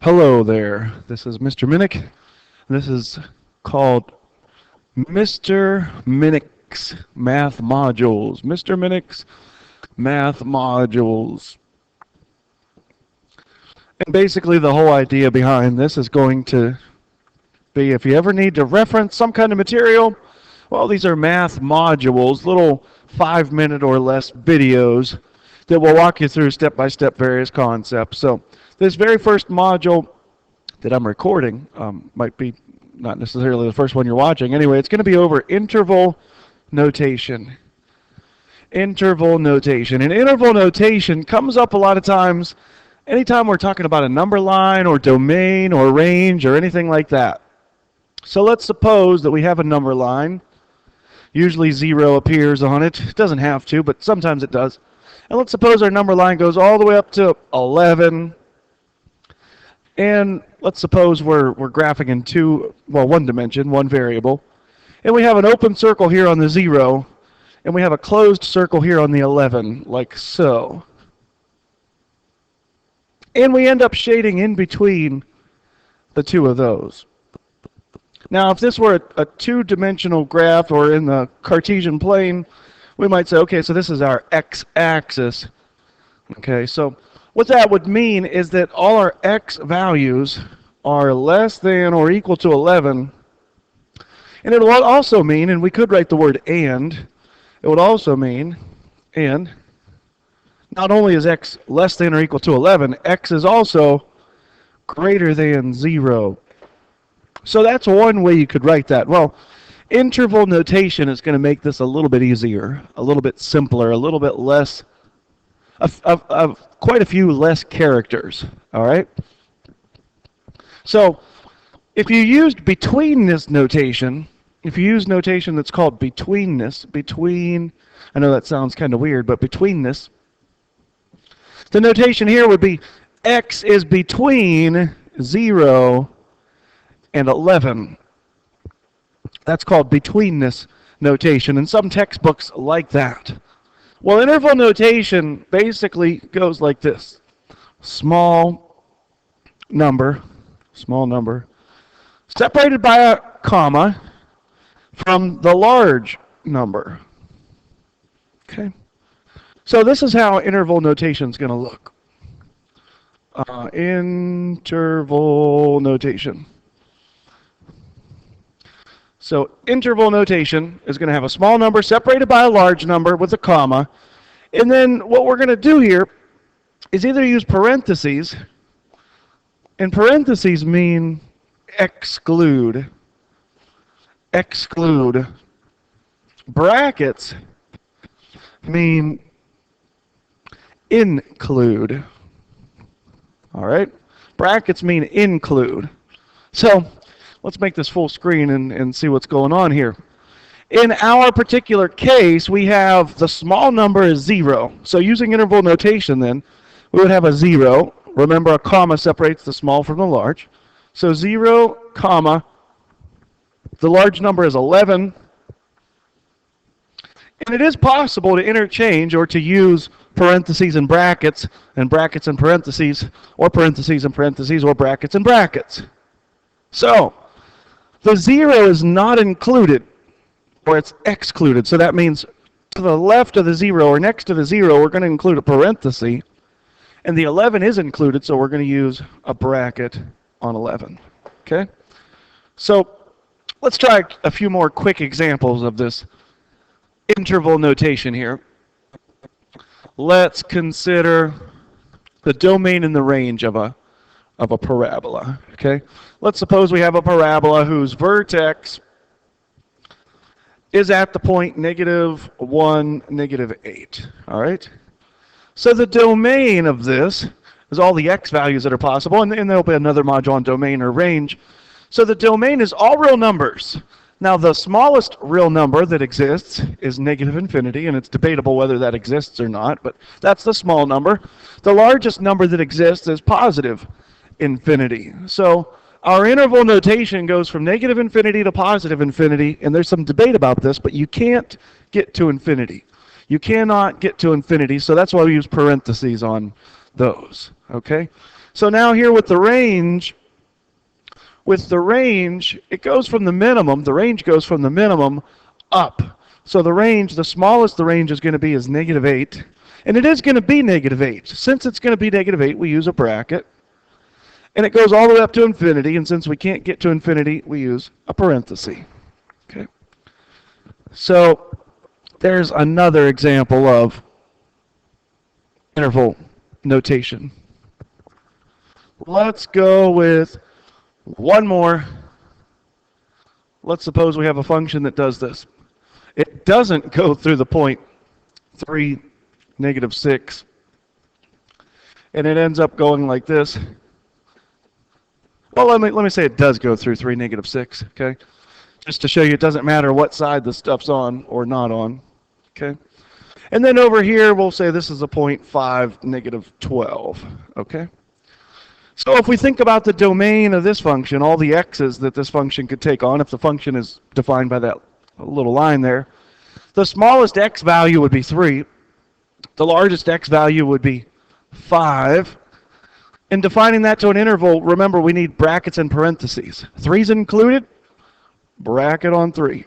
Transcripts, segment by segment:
Hello there, this is Mr. Minnick. This is called Mr. Minnick's Math Modules. Mr. Minnick's Math Modules. And basically the whole idea behind this is going to be if you ever need to reference some kind of material, well, these are math modules, little 5-minute or less videos that will walk you through step-by-step various concepts. So this very first module that I'm recording might be not necessarily the first one you're watching. Anyway, it's going to be over interval notation. Interval notation. And interval notation comes up a lot of times anytime we're talking about a number line or domain or range or anything like that. So let's suppose that we have a number line. Usually 0 appears on it. It doesn't have to, but sometimes it does. And let's suppose our number line goes all the way up to 11. And let's suppose we're graphing in one dimension, one variable. And we have an open circle here on the 0, and we have a closed circle here on the 11, like so. And we end up shading in between the two of those. Now, if this were a two-dimensional graph or in the Cartesian plane, we might say, okay, so this is our x-axis. Okay, so what that would mean is that all our x values are less than or equal to 11. And it would also mean, and we could write the word and, it would also mean, and, not only is x less than or equal to 11, x is also greater than 0. So that's one way you could write that. Well, interval notation is going to make this a little bit easier, a little bit simpler, a little bit less, of quite a few less characters, all right? So if you used betweenness notation, if you use notation that's called betweenness, I know that sounds kind of weird, but betweenness, the notation here would be x is between 0 and 11. That's called betweenness notation, and some textbooks like that. Well, interval notation basically goes like this. Small number, separated by a comma from the large number. Okay? So this is how interval notation is going to look. Interval notation. So interval notation is going to have a small number separated by a large number with a comma. And then what we're going to do here is either use parentheses, and parentheses mean exclude. Exclude. Brackets mean include. All right? Brackets mean include. So let's make this full screen and see what's going on here. In our particular case, we have the small number is 0. So using interval notation then, we would have a 0. Remember, a comma separates the small from the large. So 0, comma, the large number is 11. And it is possible to interchange or to use parentheses and brackets and parentheses, or parentheses and parentheses, or brackets and brackets. So the 0 is not included, or it's excluded. So that means to the left of the 0 or next to the 0, we're going to include a parenthesis. And the 11 is included, so we're going to use a bracket on 11. Okay? So let's try a few more quick examples of this interval notation here. Let's consider the domain and the range of a parabola. Okay? Let's suppose we have a parabola whose vertex is at the point -1, -8. All right? So the domain of this is all the x values that are possible, and there'll be another module on domain or range. So the domain is all real numbers. Now the smallest real number that exists is -infinity, and it's debatable whether that exists or not, but that's the small number. The largest number that exists is positive infinity. So our interval notation goes from -infinity to positive infinity, and there's some debate about this, but you can't get to infinity. You cannot get to infinity, so that's why we use parentheses on those. Okay? So now here with the range, it goes from the minimum, the range goes from the minimum up. So the range, the smallest the range is going to be is -8. And it is going to be -8. Since it's going to be -8, we use a bracket. And it goes all the way up to infinity. And since we can't get to infinity, we use a parenthesis. Okay. So there's another example of interval notation. Let's go with one more. Let's suppose we have a function that does this. It doesn't go through the point 3, -6, and it ends up going like this. Well, let me say it does go through 3, -6, okay? Just to show you it doesn't matter what side the stuff's on or not on, okay? And then over here, we'll say this is a point 5, -12, okay? So if we think about the domain of this function, all the x's that this function could take on, if the function is defined by that little line there, the smallest x value would be 3. The largest x value would be 5. In defining that to an interval, remember we need brackets and parentheses. 3 is included, bracket on 3.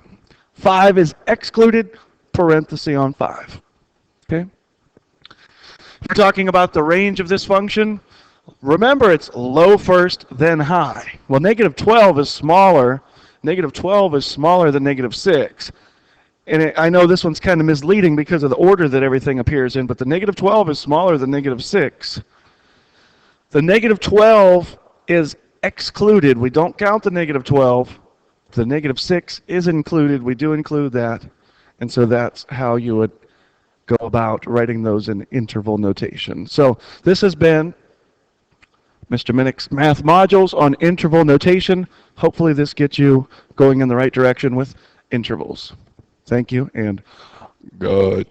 5 is excluded, parenthesis on 5. Okay? If we're talking about the range of this function, remember it's low first, then high. Well, -12 is smaller. -12 is smaller than -6. And I know this one's kind of misleading because of the order that everything appears in, but the -12 is smaller than -6. The -12 is excluded. We don't count the -12. The -6 is included. We do include that. And so that's how you would go about writing those in interval notation. So this has been Mr. Minnick's math modules on interval notation. Hopefully this gets you going in the right direction with intervals. Thank you, and good.